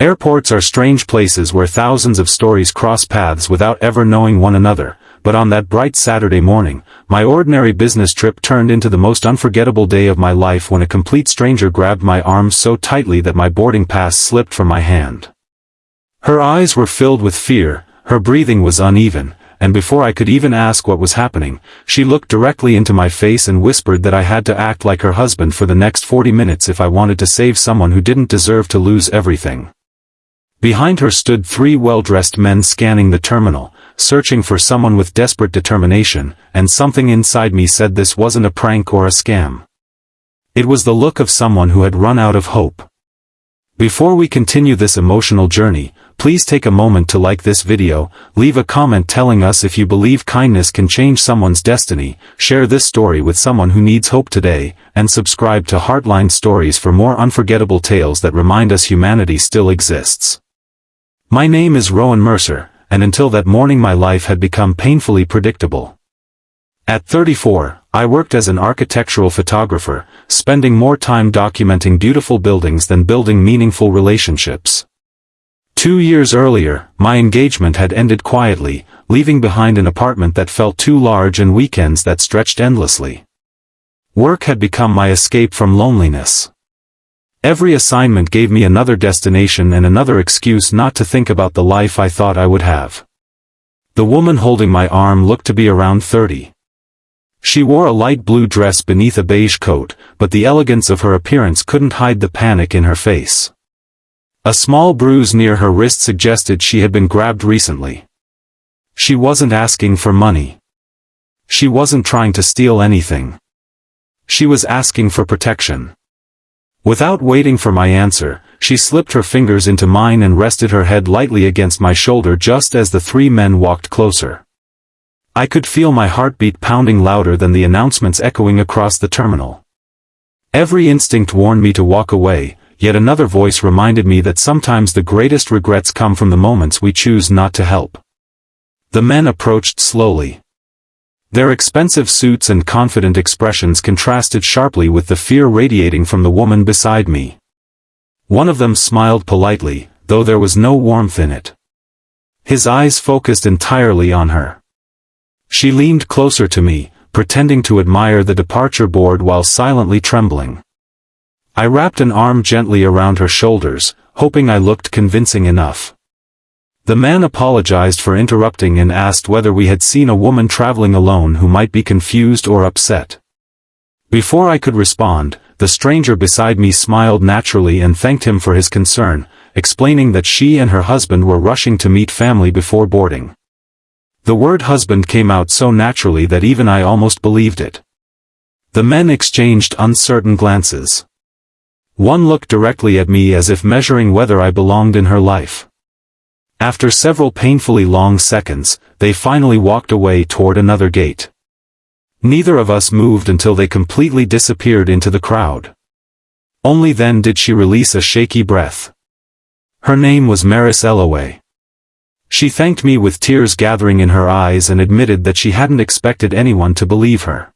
Airports are strange places where thousands of stories cross paths without ever knowing one another, but on that bright Saturday morning, my ordinary business trip turned into the most unforgettable day of my life when a complete stranger grabbed my arm so tightly that my boarding pass slipped from my hand. Her eyes were filled with fear, her breathing was uneven, and before I could even ask what was happening, she looked directly into my face and whispered that I had to act like her husband for the next 40 minutes if I wanted to save someone who didn't deserve to lose everything. Behind her stood 3 well-dressed men scanning the terminal, searching for someone with desperate determination, and something inside me said this wasn't a prank or a scam. It was the look of someone who had run out of hope. Before we continue this emotional journey, please take a moment to like this video, leave a comment telling us if you believe kindness can change someone's destiny, share this story with someone who needs hope today, and subscribe to Heartline Stories for more unforgettable tales that remind us humanity still exists. My name is Rowan Mercer, and until that morning my life had become painfully predictable. At 34, I worked as an architectural photographer, spending more time documenting beautiful buildings than building meaningful relationships. 2 years earlier, my engagement had ended quietly, leaving behind an apartment that felt too large and weekends that stretched endlessly. Work had become my escape from loneliness. Every assignment gave me another destination and another excuse not to think about the life I thought I would have. The woman holding my arm looked to be around 30. She wore a light blue dress beneath a beige coat, but the elegance of her appearance couldn't hide the panic in her face. A small bruise near her wrist suggested she had been grabbed recently. She wasn't asking for money. She wasn't trying to steal anything. She was asking for protection. Without waiting for my answer, she slipped her fingers into mine and rested her head lightly against my shoulder just as the 3 men walked closer. I could feel my heartbeat pounding louder than the announcements echoing across the terminal. Every instinct warned me to walk away, yet another voice reminded me that sometimes the greatest regrets come from the moments we choose not to help. The men approached slowly. Their expensive suits and confident expressions contrasted sharply with the fear radiating from the woman beside me. One of them smiled politely, though there was no warmth in it. His eyes focused entirely on her. She leaned closer to me, pretending to admire the departure board while silently trembling. I wrapped an arm gently around her shoulders, hoping I looked convincing enough. The man apologized for interrupting and asked whether we had seen a woman traveling alone who might be confused or upset. Before I could respond, the stranger beside me smiled naturally and thanked him for his concern, explaining that she and her husband were rushing to meet family before boarding. The word husband came out so naturally that even I almost believed it. The men exchanged uncertain glances. One looked directly at me as if measuring whether I belonged in her life. After several painfully long seconds, they finally walked away toward another gate. Neither of us moved until they completely disappeared into the crowd. Only then did she release a shaky breath. Her name was Maris Ellaway. She thanked me with tears gathering in her eyes and admitted that she hadn't expected anyone to believe her.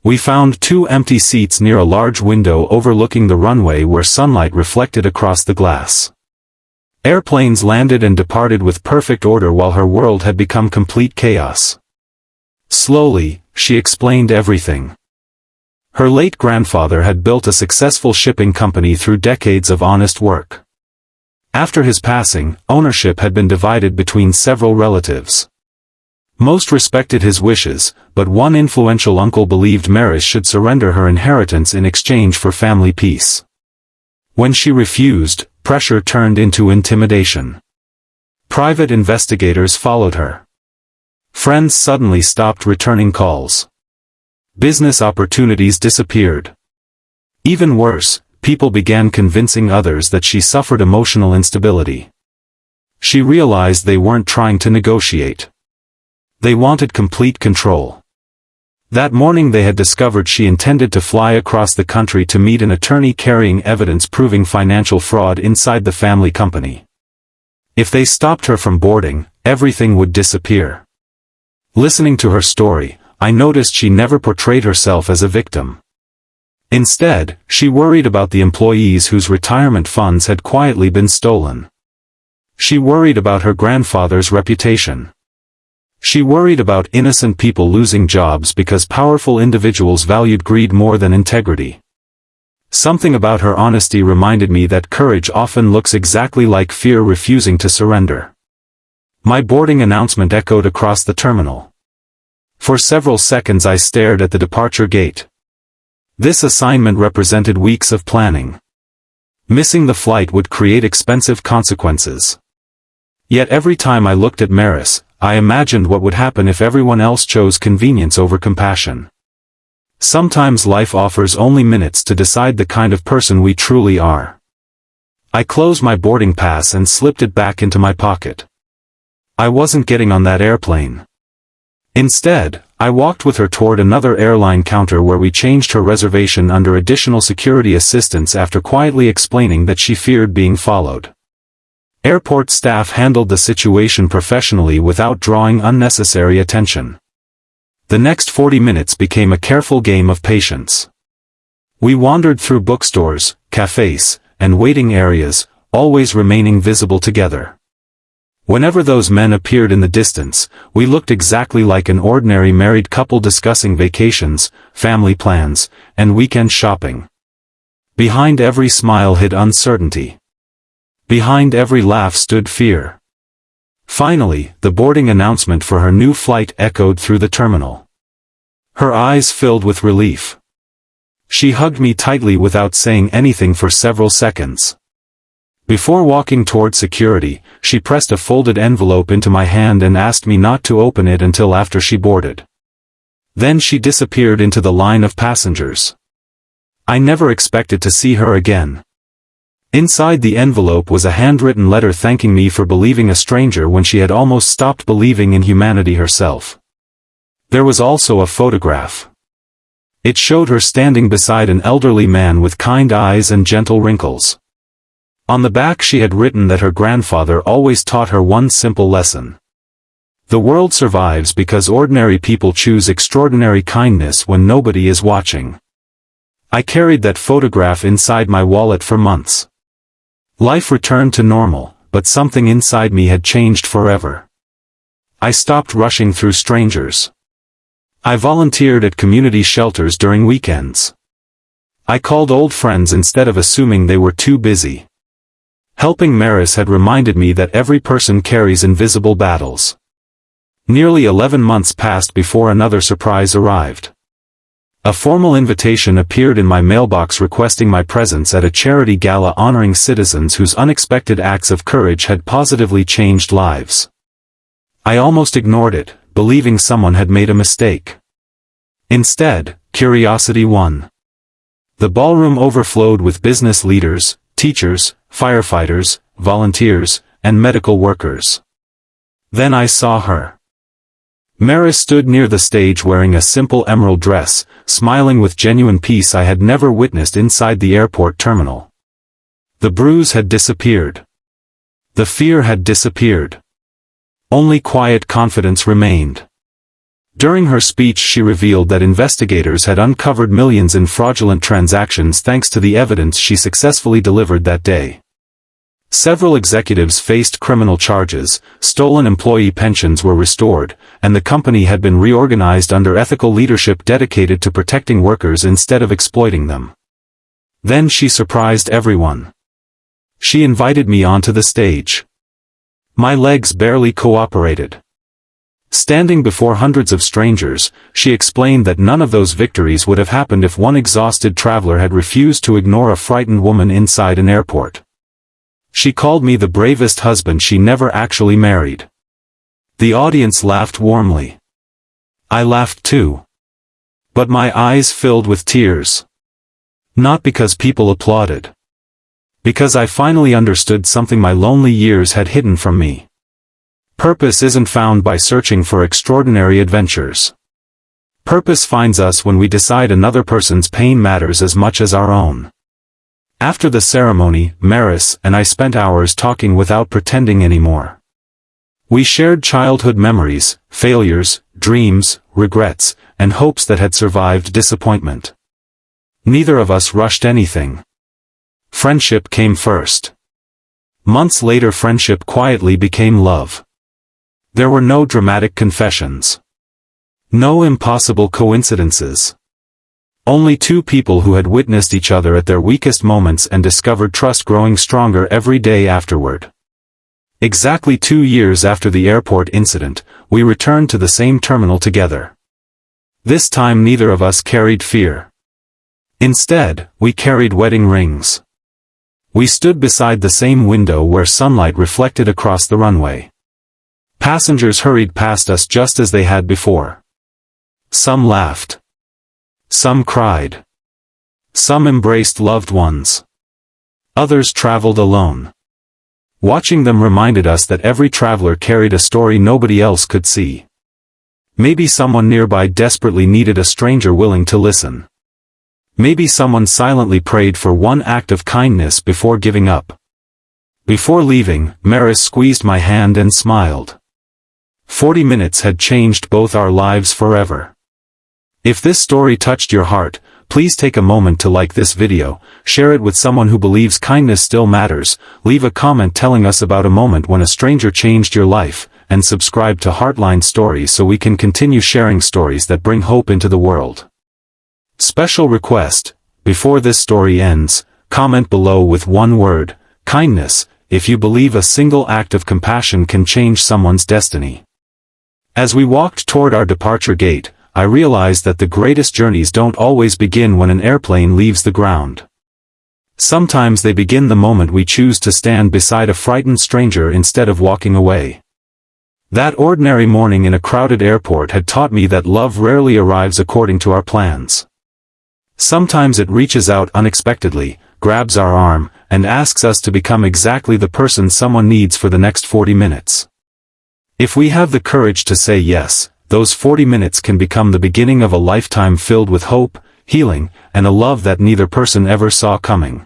We found 2 empty seats near a large window overlooking the runway where sunlight reflected across the glass. Airplanes landed and departed with perfect order while her world had become complete chaos. Slowly, she explained everything. Her late grandfather had built a successful shipping company through decades of honest work. After his passing, ownership had been divided between several relatives. Most respected his wishes, but one influential uncle believed Maris should surrender her inheritance in exchange for family peace. When she refused, pressure turned into intimidation. Private investigators followed her. Friends suddenly stopped returning calls. Business opportunities disappeared. Even worse, people began convincing others that she suffered emotional instability. She realized they weren't trying to negotiate. They wanted complete control. That morning they had discovered she intended to fly across the country to meet an attorney carrying evidence proving financial fraud inside the family company. If they stopped her from boarding, everything would disappear. Listening to her story, I noticed she never portrayed herself as a victim. Instead, she worried about the employees whose retirement funds had quietly been stolen. She worried about her grandfather's reputation. She worried about innocent people losing jobs because powerful individuals valued greed more than integrity. Something about her honesty reminded me that courage often looks exactly like fear refusing to surrender. My boarding announcement echoed across the terminal. For several seconds I stared at the departure gate. This assignment represented weeks of planning. Missing the flight would create expensive consequences. Yet every time I looked at Maris, I imagined what would happen if everyone else chose convenience over compassion. Sometimes life offers only minutes to decide the kind of person we truly are. I closed my boarding pass and slipped it back into my pocket. I wasn't getting on that airplane. Instead, I walked with her toward another airline counter where we changed her reservation under additional security assistance after quietly explaining that she feared being followed. Airport staff handled the situation professionally without drawing unnecessary attention. The next 40 minutes became a careful game of patience. We wandered through bookstores, cafes, and waiting areas, always remaining visible together. Whenever those men appeared in the distance, we looked exactly like an ordinary married couple discussing vacations, family plans, and weekend shopping. Behind every smile hid uncertainty. Behind every laugh stood fear. Finally, the boarding announcement for her new flight echoed through the terminal. Her eyes filled with relief. She hugged me tightly without saying anything for several seconds. Before walking toward security, she pressed a folded envelope into my hand and asked me not to open it until after she boarded. Then she disappeared into the line of passengers. I never expected to see her again. Inside the envelope was a handwritten letter thanking me for believing a stranger when she had almost stopped believing in humanity herself. There was also a photograph. It showed her standing beside an elderly man with kind eyes and gentle wrinkles. On the back she had written that her grandfather always taught her one simple lesson. The world survives because ordinary people choose extraordinary kindness when nobody is watching. I carried that photograph inside my wallet for months. Life returned to normal, but something inside me had changed forever. I stopped rushing through strangers. I volunteered at community shelters during weekends. I called old friends instead of assuming they were too busy. Helping Maris had reminded me that every person carries invisible battles. Nearly 11 months passed before another surprise arrived. A formal invitation appeared in my mailbox requesting my presence at a charity gala honoring citizens whose unexpected acts of courage had positively changed lives. I almost ignored it, believing someone had made a mistake. Instead, curiosity won. The ballroom overflowed with business leaders, teachers, firefighters, volunteers, and medical workers. Then I saw her. Maris stood near the stage wearing a simple emerald dress, smiling with genuine peace I had never witnessed inside the airport terminal. The bruise had disappeared. The fear had disappeared. Only quiet confidence remained. During her speech she revealed that investigators had uncovered millions in fraudulent transactions thanks to the evidence she successfully delivered that day. Several executives faced criminal charges, stolen employee pensions were restored, and the company had been reorganized under ethical leadership dedicated to protecting workers instead of exploiting them. Then she surprised everyone. She invited me onto the stage. My legs barely cooperated. Standing before hundreds of strangers, she explained that none of those victories would have happened if one exhausted traveler had refused to ignore a frightened woman inside an airport. She called me the bravest husband she never actually married. The audience laughed warmly. I laughed too. But my eyes filled with tears. Not because people applauded. Because I finally understood something my lonely years had hidden from me. Purpose isn't found by searching for extraordinary adventures. Purpose finds us when we decide another person's pain matters as much as our own. After the ceremony, Maris and I spent hours talking without pretending anymore. We shared childhood memories, failures, dreams, regrets, and hopes that had survived disappointment. Neither of us rushed anything. Friendship came first. Months later, friendship quietly became love. There were no dramatic confessions. No impossible coincidences. Only two people who had witnessed each other at their weakest moments and discovered trust growing stronger every day afterward. Exactly 2 years after the airport incident, we returned to the same terminal together. This time neither of us carried fear. Instead, we carried wedding rings. We stood beside the same window where sunlight reflected across the runway. Passengers hurried past us just as they had before. Some laughed. Some cried. Some embraced loved ones. Others traveled alone. Watching them reminded us that every traveler carried a story nobody else could see. Maybe someone nearby desperately needed a stranger willing to listen. Maybe someone silently prayed for one act of kindness before giving up. Before leaving, Maris squeezed my hand and smiled. 40 minutes had changed both our lives forever. If this story touched your heart, please take a moment to like this video, share it with someone who believes kindness still matters, leave a comment telling us about a moment when a stranger changed your life, and subscribe to Heartline Stories so we can continue sharing stories that bring hope into the world. Special request: before this story ends, comment below with one word, kindness, if you believe a single act of compassion can change someone's destiny. As we walked toward our departure gate, I realized that the greatest journeys don't always begin when an airplane leaves the ground. Sometimes they begin the moment we choose to stand beside a frightened stranger instead of walking away. That ordinary morning in a crowded airport had taught me that love rarely arrives according to our plans. Sometimes it reaches out unexpectedly, grabs our arm, and asks us to become exactly the person someone needs for the next 40 minutes. If we have the courage to say yes, those 40 minutes can become the beginning of a lifetime filled with hope, healing, and a love that neither person ever saw coming.